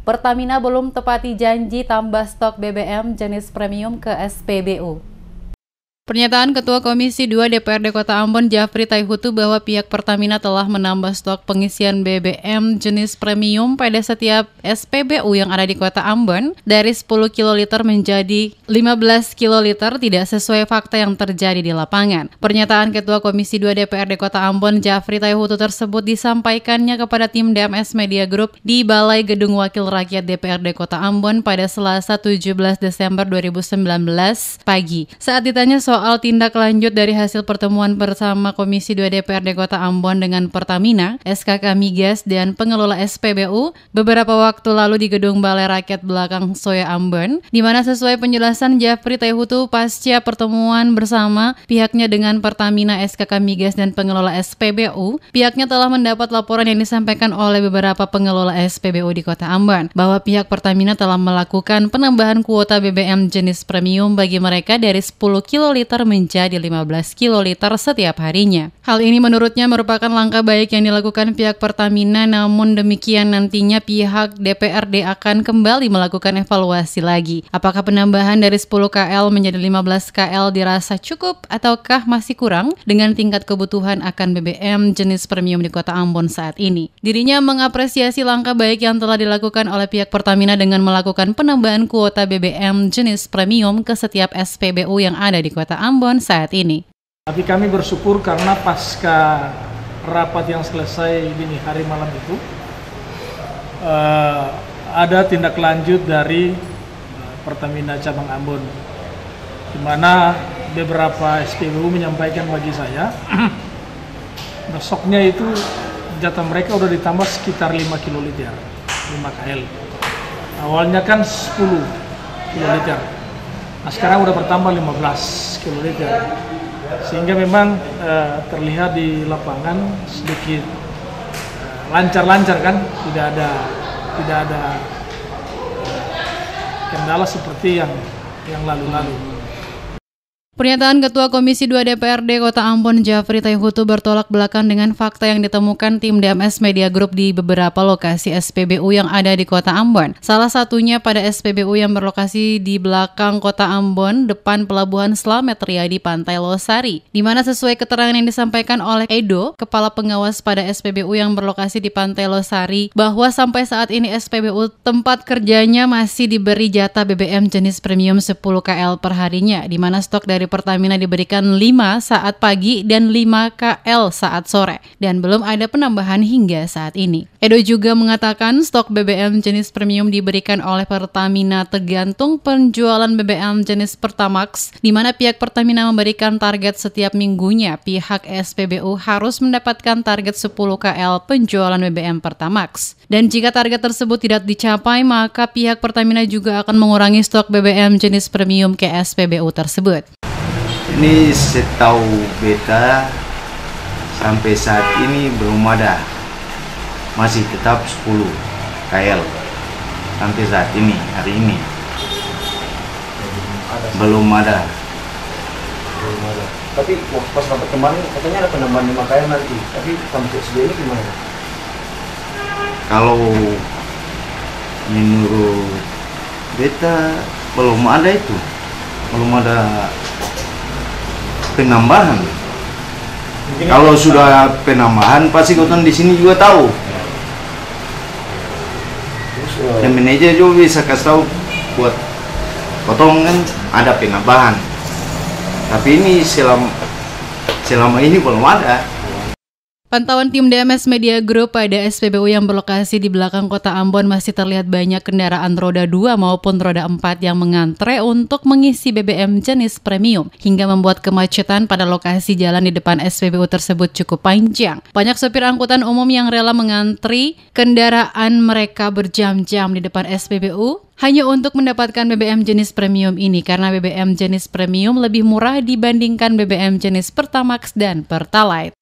Pertamina belum tepati janji tambah stok BBM jenis premium ke SPBU. Pernyataan Ketua Komisi 2 DPRD Kota Ambon Jafri Taihutu bahwa pihak Pertamina telah menambah stok pengisian BBM jenis premium pada setiap SPBU yang ada di Kota Ambon dari 10 kiloliter menjadi 15 kiloliter tidak sesuai fakta yang terjadi di lapangan. Pernyataan Ketua Komisi 2 DPRD Kota Ambon Jafri Taihutu tersebut disampaikannya kepada tim DMS Media Group di Balai Gedung Wakil Rakyat DPRD Kota Ambon pada Selasa 17 Desember 2019 pagi. Saat ditanya soal tindak lanjut dari hasil pertemuan bersama Komisi 2 DPRD Kota Ambon dengan Pertamina, SKK Migas, dan pengelola SPBU beberapa waktu lalu di Gedung Balai Rakyat belakang Soya Ambon, di mana sesuai penjelasan Jafri Taihutu pasca pertemuan bersama pihaknya dengan Pertamina, SKK Migas, dan pengelola SPBU, pihaknya telah mendapat laporan yang disampaikan oleh beberapa pengelola SPBU di Kota Ambon, bahwa pihak Pertamina telah melakukan penambahan kuota BBM jenis premium bagi mereka dari 10 kiloliter menjadi 15 kiloliter setiap harinya. Hal ini menurutnya merupakan langkah baik yang dilakukan pihak Pertamina, namun demikian nantinya pihak DPRD akan kembali melakukan evaluasi lagi. Apakah penambahan dari 10 KL menjadi 15 KL dirasa cukup ataukah masih kurang dengan tingkat kebutuhan akan BBM jenis premium di Kota Ambon saat ini. Dirinya mengapresiasi langkah baik yang telah dilakukan oleh pihak Pertamina dengan melakukan penambahan kuota BBM jenis premium ke setiap SPBU yang ada di Kota Ambon saat ini. Tapi kami bersyukur karena pasca rapat yang selesai dini hari malam itu ada tindak lanjut dari Pertamina cabang Ambon, di mana beberapa SPBU menyampaikan bagi saya besoknya itu jatah mereka udah ditambah sekitar 5 kiloliter, 5 KL. Awalnya kan 10 kiloliter. Nah, sekarang udah bertambah 15 kiloliter, sehingga memang terlihat di lapangan sedikit lancar-lancar kan, tidak ada kendala seperti yang lalu-lalu. Pernyataan Ketua Komisi 2 DPRD Kota Ambon Jafri Taihutu bertolak belakang dengan fakta yang ditemukan tim DMS Media Group di beberapa lokasi SPBU yang ada di Kota Ambon. Salah satunya pada SPBU yang berlokasi di belakang Kota Ambon, depan Pelabuhan Slamet Riyadi Pantai Losari, di mana sesuai keterangan yang disampaikan oleh Edo, Kepala Pengawas pada SPBU yang berlokasi di Pantai Losari, bahwa sampai saat ini SPBU tempat kerjanya masih diberi jatah BBM jenis premium 10 KL per harinya, di mana stok dari Pertamina diberikan 5 saat pagi dan 5 KL saat sore, dan belum ada penambahan hingga saat ini. Edo juga mengatakan stok BBM jenis premium diberikan oleh Pertamina tergantung penjualan BBM jenis Pertamax, di mana pihak Pertamina memberikan target setiap minggunya pihak SPBU harus mendapatkan target 10 KL penjualan BBM Pertamax. Dan jika target tersebut tidak dicapai, maka pihak Pertamina juga akan mengurangi stok BBM jenis premium ke SPBU tersebut. Ini setahu beta sampai saat ini belum ada, masih tetap 10 KL sampai saat ini, hari ini belum ada. Tapi pas rapat kemarin katanya ada penambahan 5 KL nanti, tapi sampai sejauh ini gimana? Kalau menurut beta belum ada itu, belum ada penambahan. Kalau sudah penambahan pasti kotong di sini juga tahu. Dan manajer juga bisa kasih tahu buat kotong kan ada penambahan. Tapi ini selama ini belum ada. Pantauan tim DMS Media Group pada SPBU yang berlokasi di belakang Kota Ambon masih terlihat banyak kendaraan roda 2 maupun roda 4 yang mengantre untuk mengisi BBM jenis premium, hingga membuat kemacetan pada lokasi jalan di depan SPBU tersebut cukup panjang. Banyak sopir angkutan umum yang rela mengantri kendaraan mereka berjam-jam di depan SPBU hanya untuk mendapatkan BBM jenis premium ini, karena BBM jenis premium lebih murah dibandingkan BBM jenis Pertamax dan Pertalite.